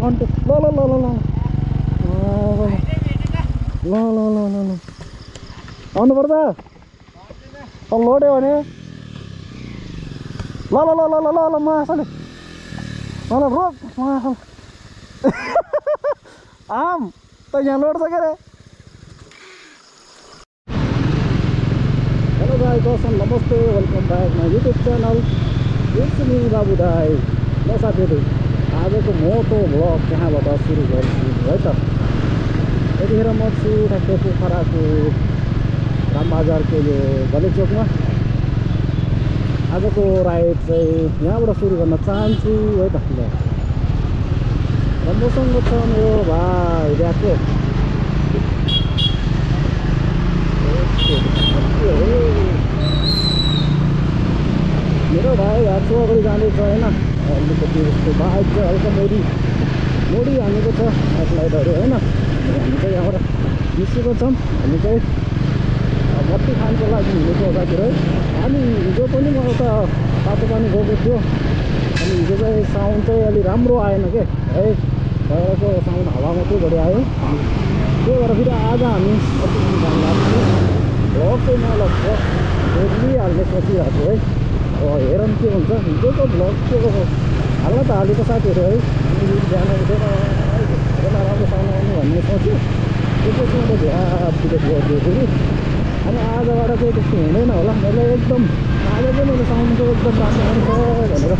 Contact ल ल ल ल ल ल ल ल ल ल आउनुपर्छ लोड्यो भने ल ल ल ल ल ल ल महासले मलाई रोक महासल आम त यहाँ लोड्छ के अरे हेलो गाइस नमस्ते welcome back my YouTube channel it's me बाबु दाई ल साथीहरू आजको मोटो भ्लग त्यहाँबाट सुरु गर्छु है त यतिखेर म छु ठ्याक्कै पोखराको रामबजारको यो गले चोकमा आजको राइड चाहिँ यहाँबाट सुरु गर्न चाहन्छु है त ल राम्रोसँग छ मेरो भाइ ब्यागको मेरो भाइ हातको अगाडि जाँदैछ होइन अलिकति उसको बाइक चाहिँ हल्का मोडी हानेको छ हेडलाइटहरू होइन हामी चाहिँ यहाँबाट निस्केको छौँ हामी चाहिँ मट्टी खानको लागि हिँडेको साथीहरू है हामी हिजो पनि म एउटा तातो पानी गएको थियो अनि हिजो चाहिँ साउन्ड चाहिँ अलिक राम्रो आएन के है बाहिरको साउन्ड हावा मात्रै बढी आयो त्यही भएर फेरि आज हामी मट्टी खान जानु लाग्छौँ भ्लग चाहिँ म लगभग डेली हाल्ने सोचिरहेको है हेरौँ के हुन्छ हिजोको भ्लग के हाल्न त हालेको साथीहरू है अनि बिहान उठेर राम्रो साउन्ड आउनु भन्ने सोच्यो त्यसपछि मैले भिडियो गरिदिएको फेरि अनि आजबाट चाहिँ त्यस्तो हुँदैन होला मैले एकदम आज चाहिँ मैले साउन्डको एकदम राम्रो आउँछ भनेर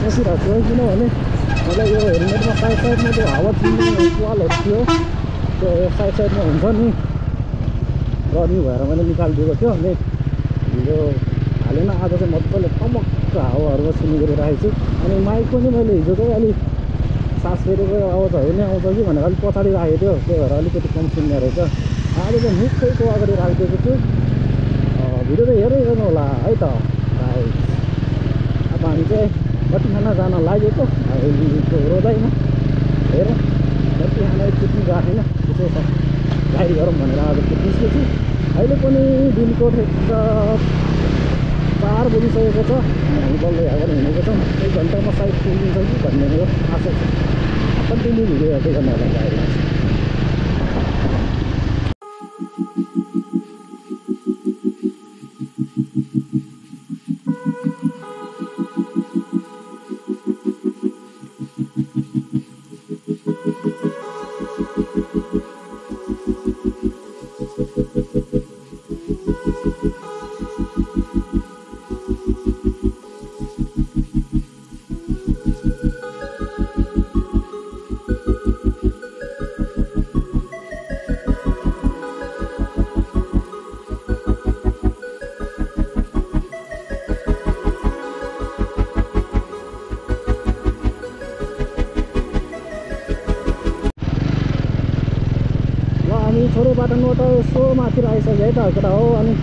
सोचिरहेको छु है किनभने मलाई यो हेलमेटमा साइडमा त्यो हावा छिर्ने वालहरू थियो त्यो साइडमा हुन्छ नि रनिङ भएर मैले निकालिदिएको थियो अनि हिजो हालेन आज चाहिँ मजाले टमक्क हावाहरू सुन्ने गरिरहेको छु अनि माइक पनि मैले हिजो चाहिँ अलिक सास फेरेको आवाजहरू नै आउँछ कि भनेर अलिक पछाडि राखेको थियो त्यही भएर अलिकति कम सुन्ने रहेछ आज चाहिँ मुखैको अगाडि राखिदिएको छु भिडियो चाहिँ हेरै गर्नु होला है त भाइ अब हामी चाहिँ मट्टी खाना जान लागेको भाइको रोदाइमा हेरौँ मट्टी खाना एकचोटि गएको छैन त्यसो त गाडी गरौँ भनेर आज निस्केको छु अहिले पनि दिनको ठेक्क 4 बजिसकेको छ हामी बल्ल यहाँबाट हिँडेको छौँ 1 घन्टामा साइड पुगिन्छ कि भन्ने मेरो आशा छ कन्टिन्यू भिडियो हेर्दै गर्नु होला गाडीमा छोरोपाटनबाट यसो माथि आइसक्यो है त केटा हो अनि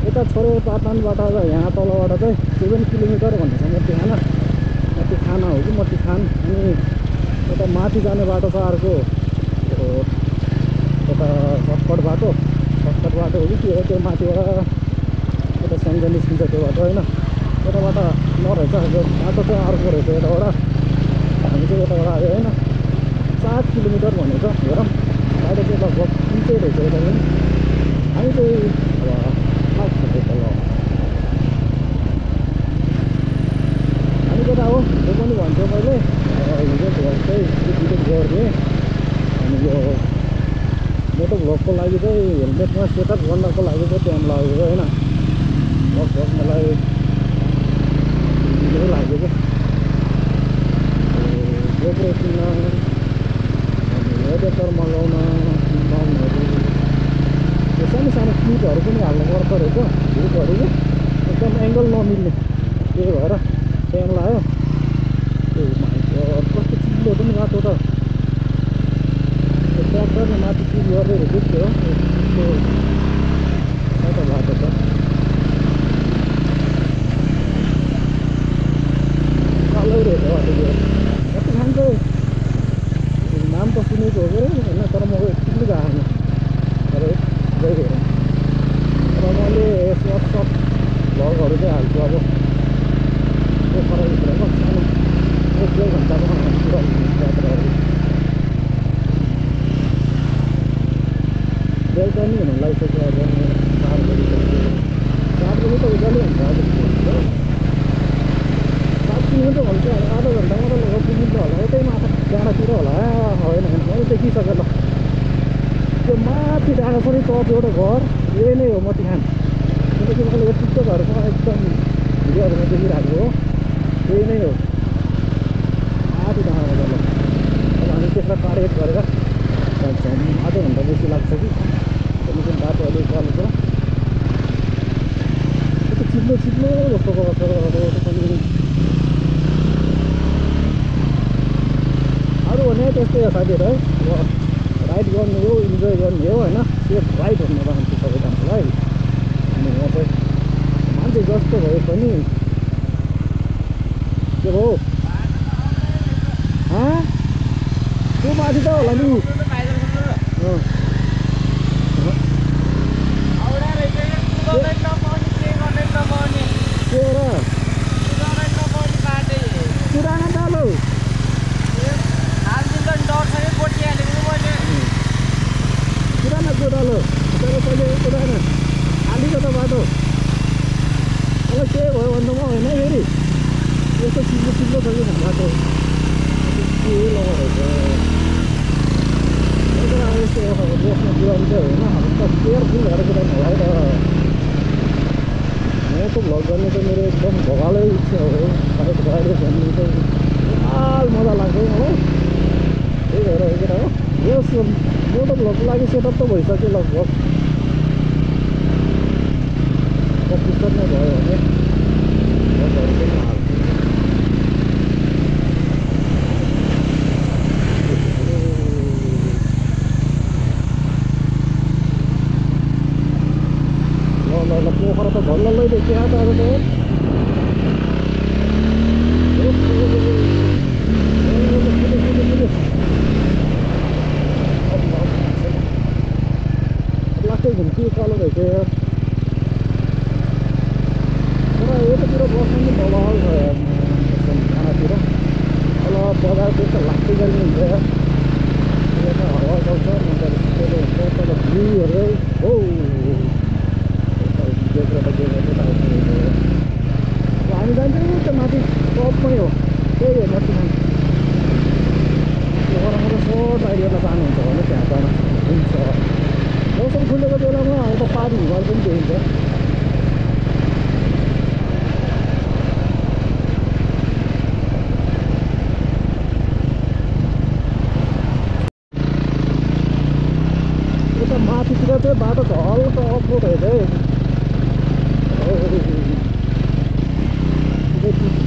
यता छोरोपाटनबाट यहाँ तलबाट चाहिँ 7 किलोमिटर भन्दैछ मट्टी खाना हो कि मट्टी खान अनि यता माथि जाने बाटो छ अर्को यता सर्टकट बाटो हो कि के हो त्यो माथिबाट यता सन्ज निस्किन्छ त्यो बाटो होइन यताबाट नरहेछ बाटो चाहिँ अर्को रहेछ यताबाट हामी चाहिँ यताबाट आयो होइन 7 किलोमिटर भनेको हेरौँ बाटो चाहिँ लगभग कुन रहेछ यता पनि हामी चाहिँ अब लाग्छ तल हामी केटा हो त्यो पनि भन्थ्यो मैले हिजो भ्लग चाहिँ डिलिट गरिदिएँ अनि यो मोटो भ्लगको लागि चाहिँ हेलमेटमा सेटअप गर्नको लागि चाहिँ टाइम लागेको होइन लगभग मलाई ढिलो लाग्यो क्या गोप्रो किन्न एडिटर मगाउन त्यो सानो क्लिपहरू पनि हाल्नु पर्छ रहेछ क्लिपहरू चाहिँ एकदम एङ्गल नमिल्ने त्यही भएर टाइम लाग्यो कस्तो चिल्लो पनि बाटो त त्यो ट्र्याक्टरले माथि चिज गर्दै रहेछ त्यो कता बाटो छ कालै रहेछ बाटो त्यो कति खान्छ नाम त सुनेको हो कि होइन तर म एकचोटि गएको छैन तर गइरहेँ र मैले सर्ट भ्लगहरू चाहिँ हाल्छु अब पोखराभित्रको सानो 1-2 घन्टाको यात्राहरू हुन लागिसक्यो अब 4 बजी त उज्यालै हुन्छ आज 7 किलोमिटर भन्छ आधा घन्टामा त लगभग पुगिन्छ होला यतै माथि डाँडातिर होला होइन मैले देखिसकेँ ल त्यो माथि डाँडा छ नि टप एउटा घर यही नै हो मतिखान त्यसपछि मैले यतिको घरको एकदम भिडियोहरूमा देखिरहेको हो यही नै हो माथि डाँडामा ल अब हामी त्यसलाई टार्गेट गरेर जान्छौँ आधा घन्टा बेसी लाग्छ कि त्यहाँदेखि बाटो अलिक उकालो छ त्यो चिप्लो चिप्लो जस्तो गएको छ पनि अरू भने त्यस्तै हो साथीहरू है अब राइड गर्नु हो इन्जोय गर्नु हो होइन सेफ राइड भन्ने चाहन्छु सबैजनालाई अनि यहाँ चाहिँ मान्छे जस्तो भए पनि के हो त्यो माथि त होला नि पुरानो डालो पुरानो गोडालो तर पहिले पुरानो खालीको त बाटो अब के भयो भन्दामा होइन फेरि यस्तो चिप्लो चिप्लो छ कि बाटो के लगाउँछ अब यस्तो देशमा पुऱ्याउनु चाहिँ होइन अब त केयरफुल भएर कुदाउनु होला है त म त भ्लग गर्ने चाहिँ मेरो एकदम भगालै इच्छा हो सायद गाडी भन्ने चाहिँ लाल मजा लाग्छ मलाई त्यही भएर केटा हो यस मोटो भ्लगको लागि सेटअप त भइसक्यो लगभग 25 नै भयो भने भ्लगहरू पनि हाल्छु ल पोखरा त भल्लै देखिया त अब लास्टै घुम्ती उकालो रहेछ यार तर यतातिर बस्नु नि बवाल छ यार खानातिर तल बजारतिर त लास्टै गरी हुन्छ यार यता हावा चल्छ मजाले सुतेर हुन्छ तल भ्यूहरू हो हामी जान्छौँ त माथि टपमै हो त्यही हो मतिखान पोखरामा त सर्ट राइडहरूलाई जानुहुन्छ भने त्यहाँ जान हुन्छ मौसम खुलेको बेलामा अब त पारी हिमाल पनि देखिन्छ यता माथितिर चाहिँ बाटो त हल्का अफरोड रहेछ है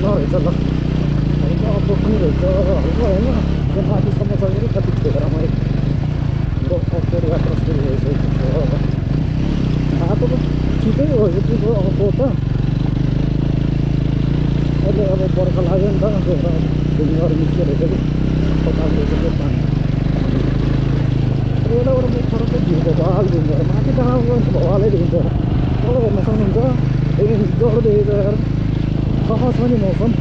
रहेछ ल हल्का अफरोड पनि रहेछ हल्का होइन त्यो माथिसम्म छ कि कति क्षेत्रमा हाम्रो अफरोड यात्रा सुरु भइसकेको छ बाटो त ठिकै हो यतिको अफरोड त अहिले अब बर्खा लाग्यो नि त त्यही भएर ढुङ्गाहरू निस्केर रहेछ कि पकाएको रहेछ त्यो पानी एउटाबाट म फरकै भिउको भवाल ढुङ्गाहरू माथि डाँडा गयो भने भवालै देखिन्छ तल हेर्न सक्नुहुन्छ एकदम जरो देखेको यार सफा छ नि मौसम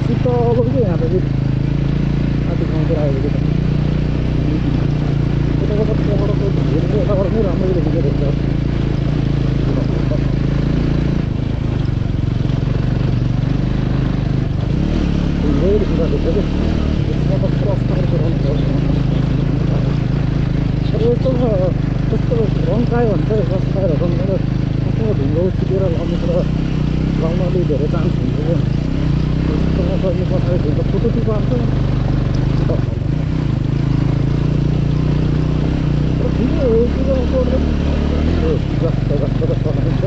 शीतल के यहाँ त माथि ठाउँतिर आएको यताबाट पोखराको भिडको यताबाट नै राम्ररी देखिँदो रहेछ ढुङ्गै देखिँदो रहेछ कि यसमा त क्रस गरेर कुदाउनु पर्छ अब यस्तो त्यस्तो रङ्कायो भने चाहिँ रस्ताएर रङ्गेर कस्तो ढुङ्गो छिटेर लाउन अलिक धेरै चान्स हुन्छ क्या त्यस्तोमा गर्ने पछाडि ढुङ्गो फोटो टिप आउँछ ठिकै हो जस्तो जस्तो चलाइन्छ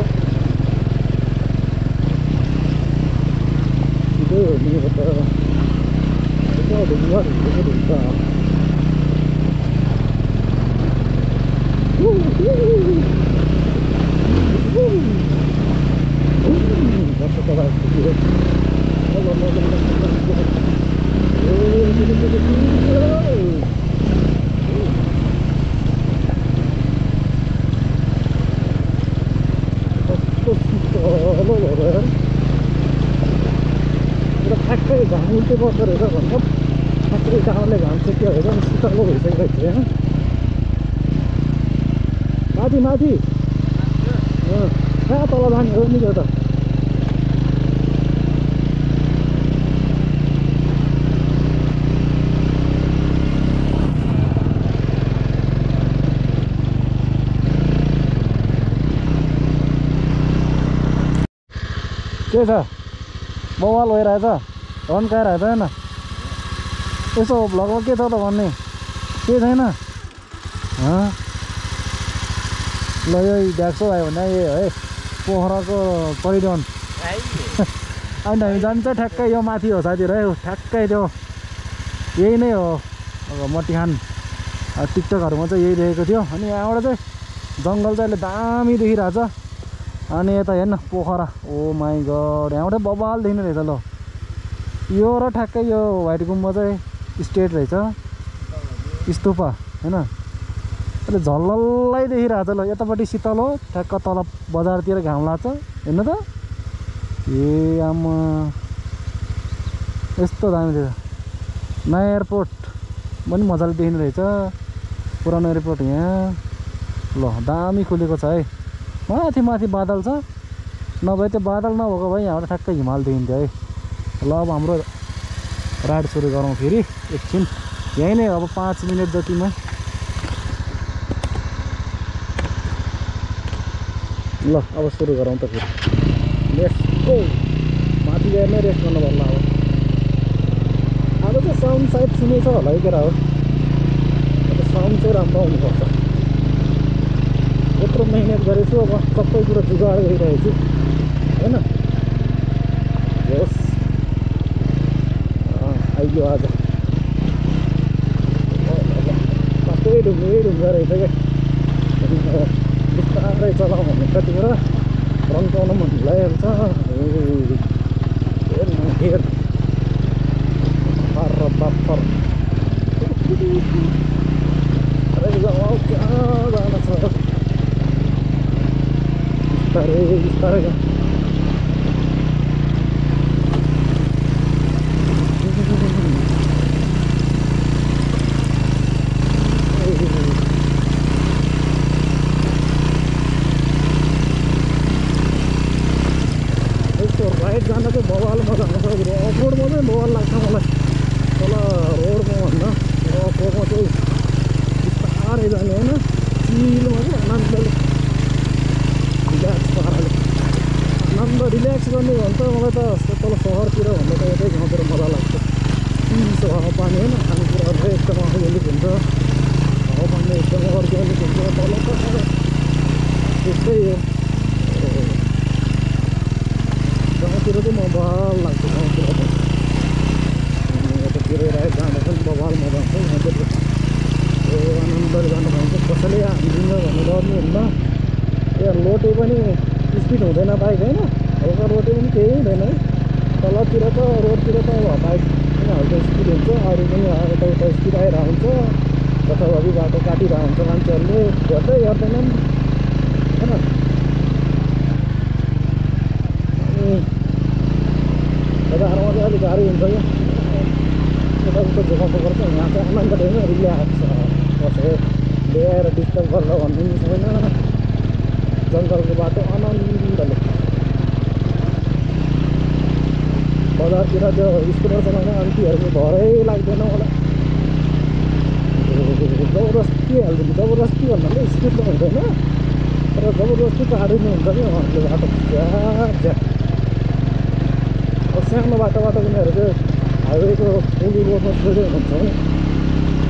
ठिकै हो नि त ढुङ्गा ढुङ्गो ढुङ्गा ठ्याक्कै घाम उल्टे बस्दो रहेछ भन्छ ठ्याक्कै कारणले घाम सेक्यो भने शीतलो भइसकेको थियो होइन माथि माथि कहाँ तल जाने हो नि त्यो त के छ बवाल भइरहेछ रन्काइरहेछ होइन यसो भ्लगमा के छ त भन्ने के छैन ल यही देख्छौ आयो भने यो है पोखराको परिवहन होइन हामी जान्छ ठ्याक्कै यो माथि हो साथीहरू है ठ्याक्कै त्यो यही नै हो अब मटिखान टिकटकहरूमा चाहिँ यही देखेको थियो अनि यहाँबाट चाहिँ जङ्गल चाहिँ अहिले दामी देखिरहेछ अनि यता हेर्न पोखरा ओ माई गड यहाँबाट बबाल देखिने रहेछ ल यो र ठ्याक्कै यो व्हाइट गुम्बा चाहिँ स्टेट रहेछ स्तूपा होइन अहिले झल्लै देखिरहेछ ल यतापट्टि शीतल हो ठ्याक्क तल बजारतिर घाम लाग्छ हेर्नु त ए आमा यस्तो दामी थियो नयाँ एयरपोर्ट पनि मजाले देखिने रहेछ पुरानो एयरपोर्ट यहाँ ल दामी खुलेको छ है माथि माथि बादल छ नभए त्यो बादल नभएको भए यहाँबाट ठ्याक्कै हिमाल देखिन्थ्यो है ल अब हाम्रो राइड सुरु गरौँ फेरि एकछिन यहीँ नै अब 5 मिनट जतिमा ल अब सुरु गरौँ त फेरि लेट्स गो माथि गएर नै रेस्ट गर्नु पर्ला अब चाहिँ साउन्ड सायद सुनेछ होला है केरा हो साउन्ड चाहिँ राम्रो हुनुपर्छ यत्रो मेहनत गरेछु अब सबै कुरो जुगाड गरिरहेको छु होइन होस् आइयो आज सबै ढुङ्गै ढुङ्गा रहेछ क्या बिस्तारै चलाउँ भने कतिबाट रन्काउन मन भइहाल्छ हेर फर बाफर कहाँ जान छ बिस्तारै बिस्तारै राइड जान चाहिँ बवाल मजा आउँछ अफरोडमा चाहिँ बवाल लाग्छ मलाई तल रोडमा भन्दा अफरोडमा चाहिँ बिस्तारै जाने होइन चिलमा चाहिँ आनन्दले रिल्याक्स पाराले आनन्द रिल्याक्स गर्ने भने त मलाई त तल सहरतिर भन्दा त यतै गाउँतिर मजा लाग्छ चिसो हावापानी होइन खानेकुराहरू चाहिँ एकदम अर्ग्यानिक हुन्छ हावापानी एकदम अर्ग्यानिक हुन्छ तल त त्यस्तै हो गाउँतिर चाहिँ बवाल लाग्छ गाउँतिर त यतातिर राइड जाँदा पनि बवाल मजा आउँछ यहाँतिर आनन्दले जानु पाउँछ कसैले हालिदिन्छ भन्ने डर्नु हुन्न यहाँ लोटे पनि स्पिड हुँदैन बाइक होइन हल्का रोटे पनि केही हुँदैन है तलतिर त रोडतिर त अब बाइक पनि हल्का स्पिड हुन्छ अरू पनि यताउता स्पिड आइरहेको हुन्छ जथाभावी बाटो काटिरहेको हुन्छ मान्छेहरूले हेर्दै हेर्दैनन् होइन बजारमा चाहिँ अलिक गाह्रो हुन्छ क्या यताउता झुकाउनु पर्छ यहाँ चाहिँ आनन्द होइन रिल्याक्स बसेर ल्याएर डिस्टर्ब गरेर भन्नु नि छैन जङ्गलको बाटो आनन्दले बजारतिर त्यो स्कुटर चलाउने आन्टीहरूको भरै लाग्दैन मलाई जबरजस्ती हालिदिनु जबरजस्ती भन्नाले स्पिडमा हुँदैन तर जबरजस्ती काटिनु हुन्छ कि उहाँहरूले बाटो झ्याक अब सानो बाटोबाट उनीहरू चाहिँ हाइवेको ठुलो रोडमा छोड्दै हुन्छ है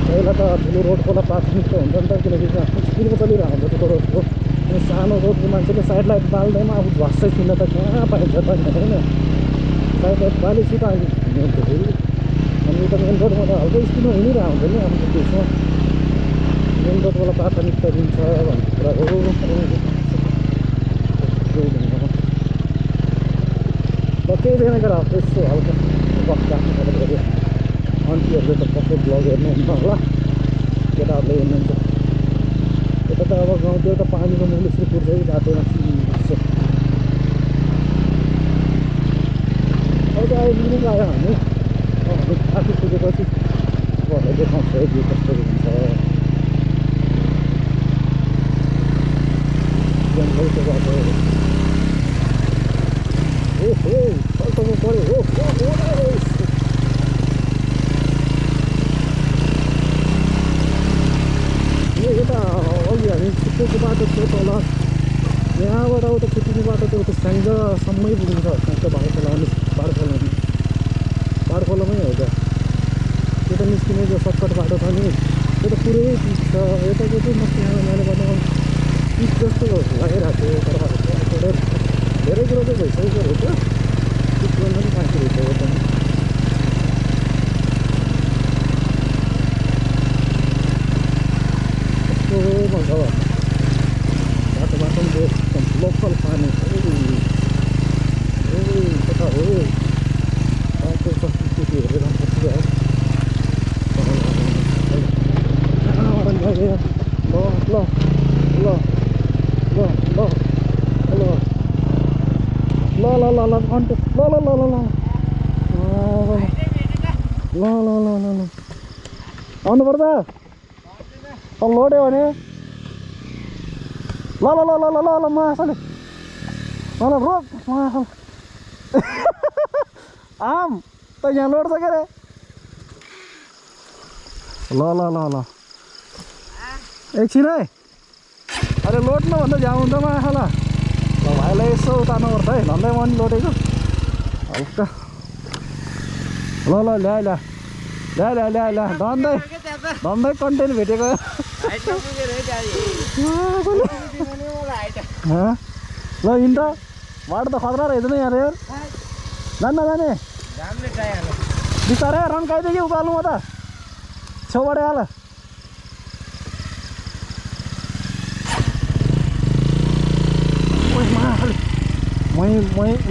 पहिला त ठुलो रोडकोलाई प्राथमिकता हुन्छ नि त किनकि स्पिडमा चलिरहेको हुन्छ ठुलो रोडको अनि सानो रोडको मान्छेले साइड लाइट बाल्दैमा अब झस्सै छिन्न त कहाँ पाइन्छ त होइन साइड लाइट बालिसित अहिले हुने हुन्छ फेरि अनि यता मेन रोडमा त हल्का स्पिडमा हिँडिरहेको हुन्छ नि आफ्नो देशमा मेन रोडकोलाई प्राथमिकता दिन्छ भन्ने कुरा हो केही छैन केटा यसो हल्का बस्दा गऱ्यो आन्टीहरूले त पक्कै ब्लग हेर्नुहुन्छ होला केटाहरूले हेर्नुहुन्छ यता त अब गाउँतिर त पानीको मुखले यसरी पुर्छ कि बाटोमा चिसो अब चाहिँ आइपुग्नु आयो हामी आफू पुगेपछि भनेर देखाउँछ है भ्यू कस्तो हुन्छ अल्टो बाटो ओहो अल्टोमा पऱ्यो यता अघि हामी छुट्टेको बाटो थियो तल यहाँबाट उता छुट्टिने बाटो चाहिँ उता स्याङ्जासम्मै पुग्छ स्याङ्जा बाडखोलामै हो क्या यता निस्किने जो सर्टकट बाटो छ नि त्यो त पुरै पिच छ यताको चाहिँ मसिनो मैले गर्नु पिच जस्तो लागिरहेको थियो तर धेरै कुरो चाहिँ भइसकेको रहेछ पिच गर्न पनि बाँकी रहेछ यता कस्तो मजा बाटो पनि एकदम लोकल पानी कता हो बाटो संस्कृति हेरेर जानुपर्छ आउनु पर्छ अब लोड्यो भने ल मासले मलाई रोक मासल आम त यहाँ लोड्छ के अरे ल एकछिन है अरे लोड्नु भन्दा झ्याउ हुन्छ माछा ल भाइलाई यसो उतार्नुपर्छ है भन्दै म पनि लोडेको हल्का ल ल्या धन्दै कन्टेन्ट भेटेको ल हिँड बाटो त खतरा रहेछ नि यहाँ यार जाने बिस्तारै रन्काइदियो कि उकाल्नु म त छेउबाट हाल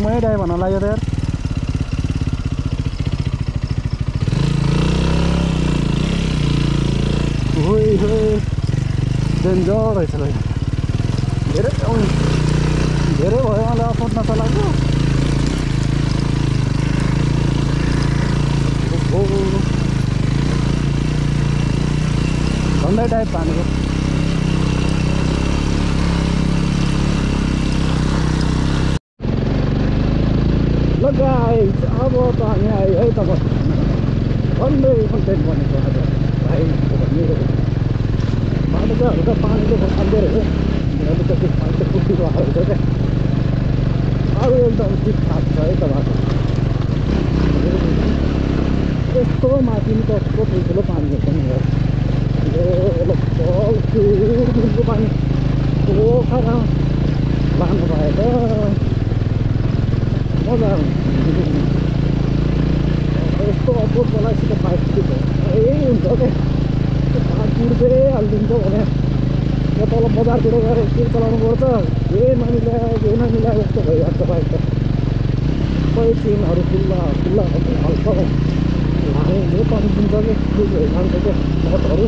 मै डाइ भन्न लाग्यो त यार डेन्जर रहेछ धेरै भयो मलाई सोध्न त लाग्यो झन्डै टाइप पानीको ल गाइस अब त हामी आयो है त झन्डै कन्टेन्ट बनेको आज भाइ मेरो बाटो चाहिँ हल्का पानीले खाँदै रहेछ अलिकति पानी त फुटिको आएको छ क्या अब एकदम ठिकठाक छ है त बाटो यस्तो माथि नि कस्तो ठुल्ठुलो पानी हुन्छ नि लगभग पानी पोखा लानु पाए त मजा आउँछ यस्तो अपोज बेलासित पाइप यही हुन्छ क्या पानी पुर्दै हालिदिन्छ भने यो तल बजारतिर गएर एकछिन चलाउनु पर्छ केही नमिलायो जस्तो भइहाल्छ पाइप त सबै चेनहरू खुल्ला हल्का लाने पानी दिन्छ कि फ्रिज जान्छ क्या नटहरू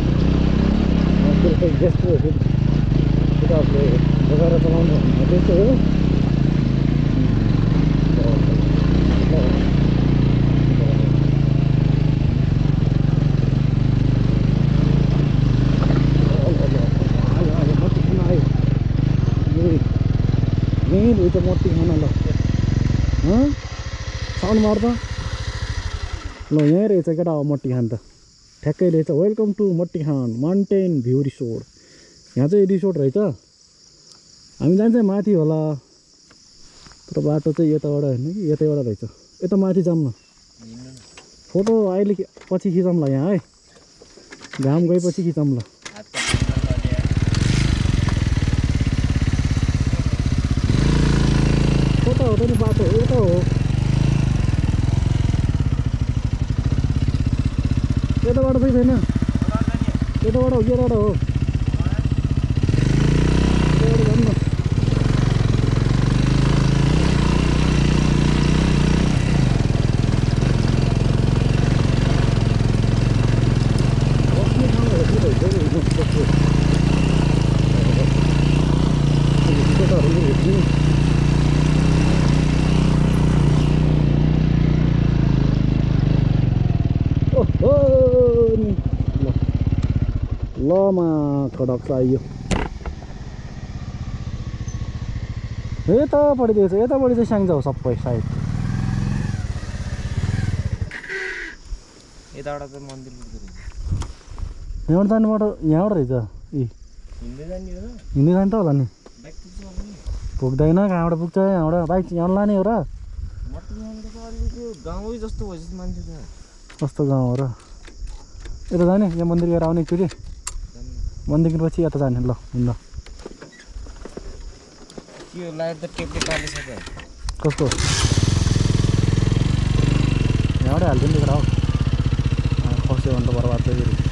त्यो चाहिँ गेस्टहरू किताबले बगाएर चलाउनु भन्ने त्यस्तै हो यहीँ रहेछ मट्टी खाना ल साउन्ड मार्दा ल यहीँ रहेछ केटा हो मट्टी खान त ठ्याक्कै रहेछ वेलकम टु मट्टी खान माउन्टेन भ्यू रिसोर्ट यहाँ चाहिँ रिसोर्ट रहेछ हामी जान्छ माथि होला तर बाटो चाहिँ यताबाट होइन कि यतैबाट रहेछ यता माथि जाऊँ न फोटो अहिले पछि खिचौँ ल यहाँ है घाम गएपछि खिचौँ ल कता हो त नि बाटो यता हो यताबाट चाहिँ छैन यताबाट हो यताबाट हो यताबाट जाऊँ न लमा कडक चाहियो यतापट्टि दिएछ यतापट्टि चाहिँ स्याङ्जा हो सबै साइड यताबाट त मन्दिर यहाँबाट जाने बाटो यहाँबाट रहेछ हिँड्दै जाने त होला नि पुग्दैन कहाँबाट पुग्छ यहाँबाट बाइक यहाँ लाने हो र गाउँ जस्तो भएपछि मान्छे त कस्तो गाउँ हो र यता जाने यहाँ मन्दिर गएर आउने एकचोटि मन्दिरपछि यता जाने ल हिँड्न यो लाइट त टेपले पालेछ त कस्तो यहाँबाटै हाल्छ नि हो खस्यो भने त बर्बाद छ फेरि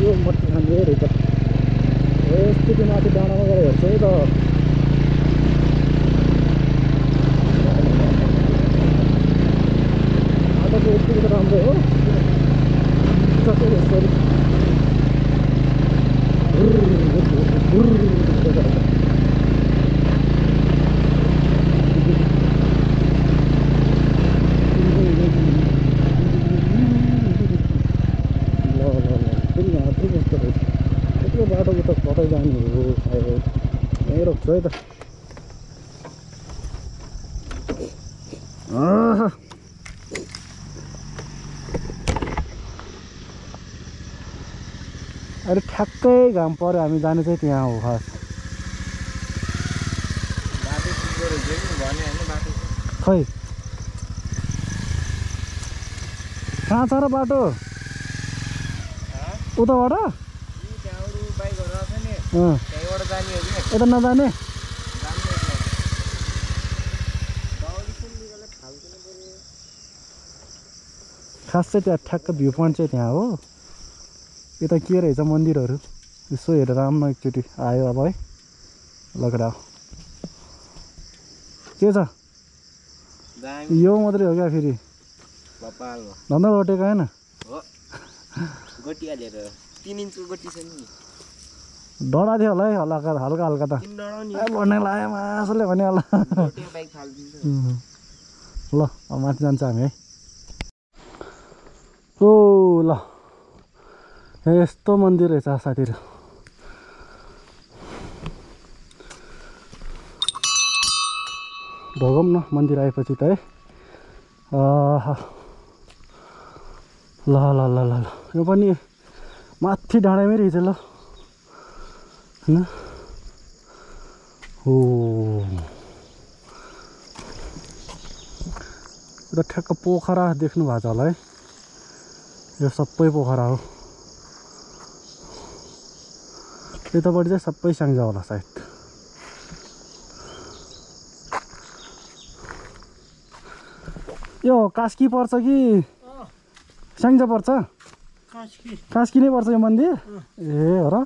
यो मट्टी खाने रहेछ यस्तो माथि डाँडामा गएर हेर्छ है त बाटो चाहिँ यतिको त राम्रो हो यसरी बाटो त कतै जाने हो सायद यहीँ रोक्छ है त अहिले ठ्याक्कै घाम पऱ्यो हामी जाने चाहिँ त्यहाँ हो खास खै कहाँ छ र बाटो उताबाट यता नजाने खास चाहिँ त्यहाँ ठ्याक्क भ्यू पोइन्ट चाहिँ त्यहाँ हो यता के रहेछ मन्दिरहरू यसो हेरेर आउनु एकचोटि आयो अब है लगेर के छ यो मात्रै हो क्या फेरि धन्दा घटेको होइन डढा थियो होला है हल्का हल्का हल्का त भन्ने लाग्यो मासुले भने होला ल अब माथि जान्छ हामी है ओ ल यस्तो मन्दिर रहेछ साथीहरू ढोगौँ न मन्दिर आएपछि त है ल ल ल ल ल यो पनि माथि डाँडामै रहेछ ल होइन हो यो ठ्याक्क पोखरा देख्नु भएको छ होला है यो सबै पोखरा हो यतापट्टि चाहिँ सबै स्याङ्जा होला सायद यो कास्की पर्छ कि स्याङ्जा पर्छ कास्की नै पर्छ यो मन्दिर ए हो र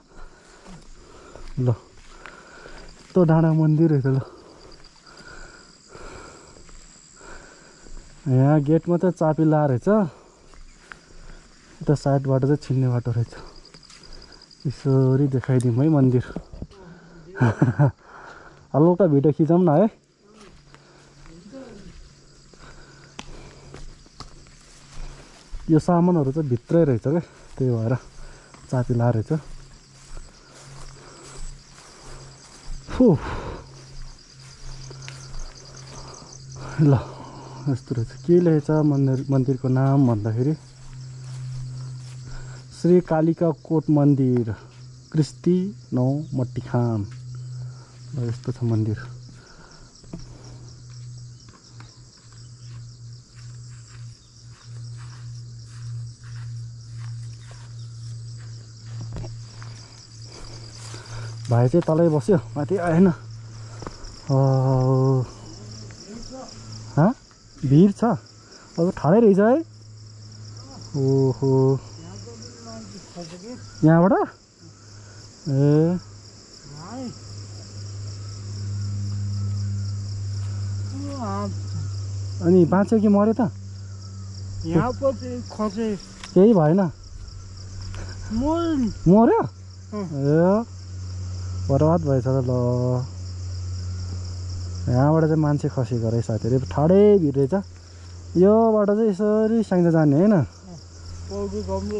ल यस्तो डाँडा मन्दिर रहेछ ल यहाँ गेटमा चाहिँ चाबी लाएर रहेछ यता साइडबाट चाहिँ छिन्ने बाटो रहेछ यसरी देखाइदिउँ है मन्दिर हल्का भिडियो खिचौँ न है यो सामानहरू चाहिँ भित्रै रहेछ क्या त्यही भएर चाबी लाएर रहेछ ल यस्तो रहेछ के लेखेछ मन्दिरको नाम भन्दाखेरि श्री कालिका कोट मन्दिर क्रिस्ती नौ मट्टीखाम ल यस्तो छ मन्दिर भाइ चाहिँ तलै बस्यो माथि आएन भिड छ अब ठाडै रहेछ है ओहो यहाँबाट ए अनि बाँच्यो कि मऱ्यो त यहाँ खसे केही भएन मऱ्यो ए बर्बाद भएछ ल यहाँबाट चाहिँ मान्छे खसेको रहेछ साथीहरू ठाडै भिड रहेछ योबाट चाहिँ यसरी स्याङ्जा जाने होइन पौडी गम्बु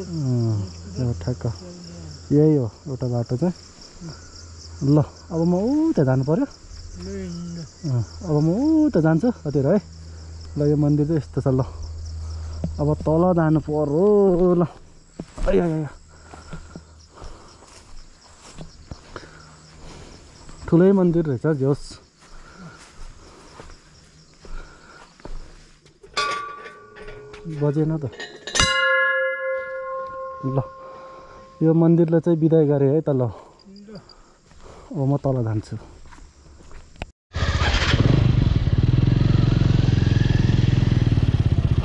यो ठ्याक्क यही हो एउटा बाटो चाहिँ ल अब म उता जानु पर्यो अब म उता जान्छु कतिखेर है ल यो मन्दिर चाहिँ यस्तो छ ल अब तल जानु पर्यो ल ठुलै मन्दिर रहेछ जोस् बजेन त ल यो मन्दिरलाई चाहिँ बिदाई गरेँ है त ल अब म तल जान्छु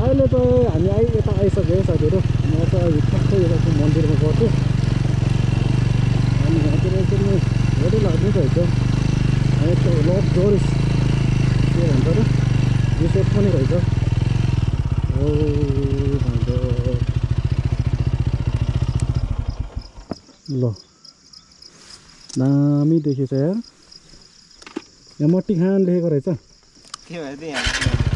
अहिले चाहिँ हामी यता आइसक्यो है साथीहरू म चाहिँ अहिले ठ्याक्कै यताको मन्दिरमा गएको अनि यहाँतिर एकदमै धेरै लाग्नु रहेछ यस्तो लभ टुरिस्ट के भन्छ अरे रिसोर्ट पनि रहेछ हो ल दामी देखेछ यार यहाँ मट्टी खान लेखेको रहेछ के भयो त यहाँ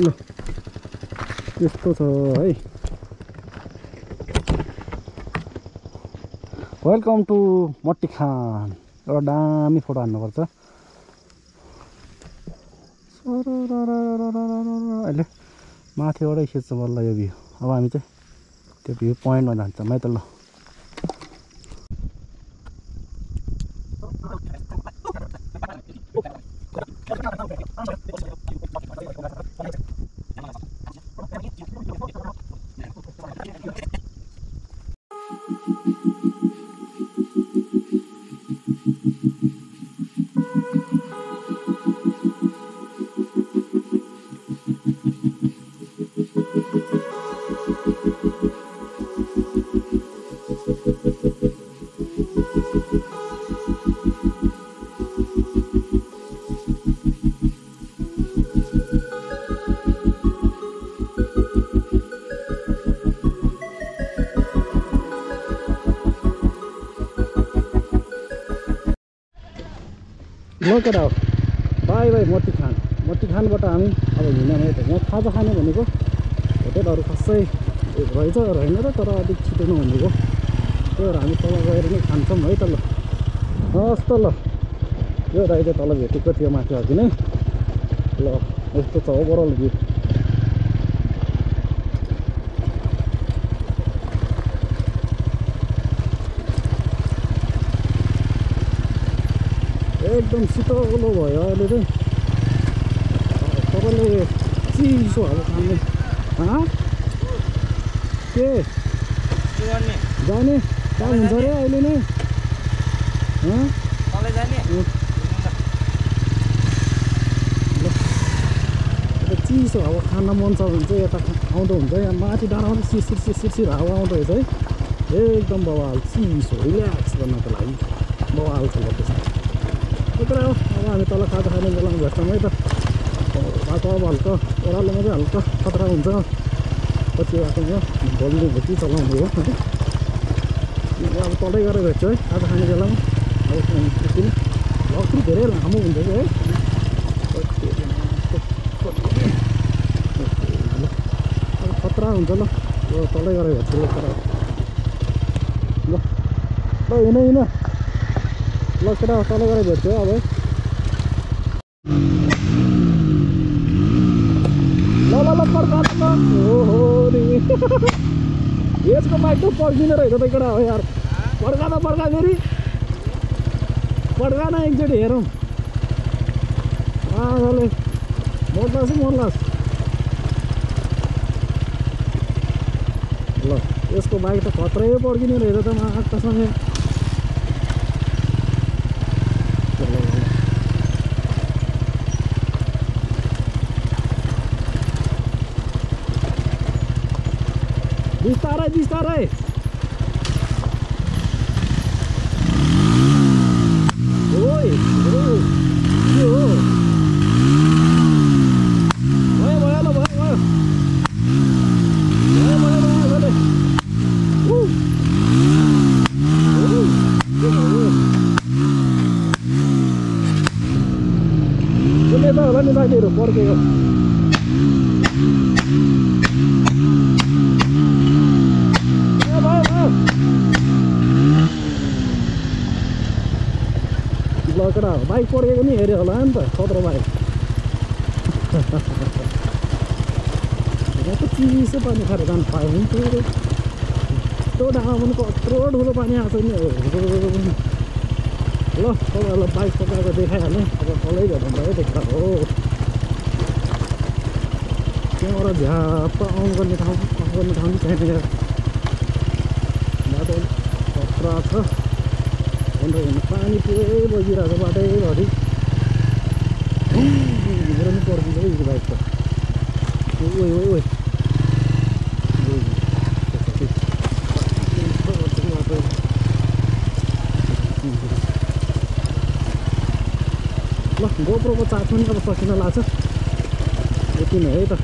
ल यस्तो छ है वेलकम टु मट्टी खान एउटा दामी फोटो हान्नुपर्छ अहिले माथिबाटै खिच्छ बल्ल यो भ्यू अब हामी चाहिँ त्यो भ्यू पोइन्टमा जान्छौँ है त ल केटा हो बाई बाई मट्टी खानबाट हामी अब हिँड्ने यहाँ खाजा खाने भनेको होटेलहरू खासै रहेछ होइन र तर अलिक छिटो नहुनेको त्यही भएर हामी तल गएर नै खान्छौँ है त ल हस् त ल यो दाइ चाहिँ तल भेटेको थियो माथि अघि नै ल यस्तो छ ओभरअल भ्यू एकदम शीतलो भयो अहिले चाहिँ तपाईँले चिसो हावा खाने के जाने कहाँ हुन्छ अरे अहिले नै चिसो हावा खान मन छ भने चाहिँ यता आउँदो हुन्छ यहाँ माथि डाँडामा सिरसिर हावा आउँदो रहेछ है एकदम बवाल चिसो रिल्याक्स गर्नको लागि बवाल छ त्यसमा यत्रो हो अब हामी तल खाजा खाने बेलामा भेट्छौँ है त बाटो अब हल्का ओह्रालोमा चाहिँ हल्का खतरा हुन्छ पछि बाटोमा भोलि भुटी चलाउने हो है अब तलै गरेर भेट्छु है खाजा खाने बेलामा अब त्यति नै भ्लग पनि धेरै लामो हुन्छ कि है अब खतरा हुन्छ ल यो तलै गरेर भेट्छु ल ल हिँड ल केटा तल गएर भेट्छु अब ल पर्खा ओहो नि यसको बाइक त पर्खिँदो रहेछ त केटा हो यार पर्खा फेरि पर्खा न एकचोटि हेरौँ आजले मर्लास ल यसको बाइक त खत्रै पर्खिने रहेछ त माटसँग बिस्तारै ओइ के हो भयो होला नि साथीहरू पर्केको लकडा बाइक पड्केको नि हेऱ्यो होला नि त खतरा बाइक चिसो पानी खाएर जानु पायो भने त्यो डाँडा पनि कत्रो ठुलो पानी आएको नि ल तपाईँहरूलाई बाइक पकाएको देखाइहालेँ अब तलै भेट्नु भयो देख्दा हो त्यहाँबाट झ्याप्प आउनु गर्ने ठाउँ पनि छैन यार बाटो खतरा छ अन्त पानी पुरै बगिरहेको बाटैभरि मेरो पनि पर्किन्छ है बाइक त ओइ ओइ ओइ ल गोप्रोको चार्ज पनि अब सकिन लाग्छ यति नै है त।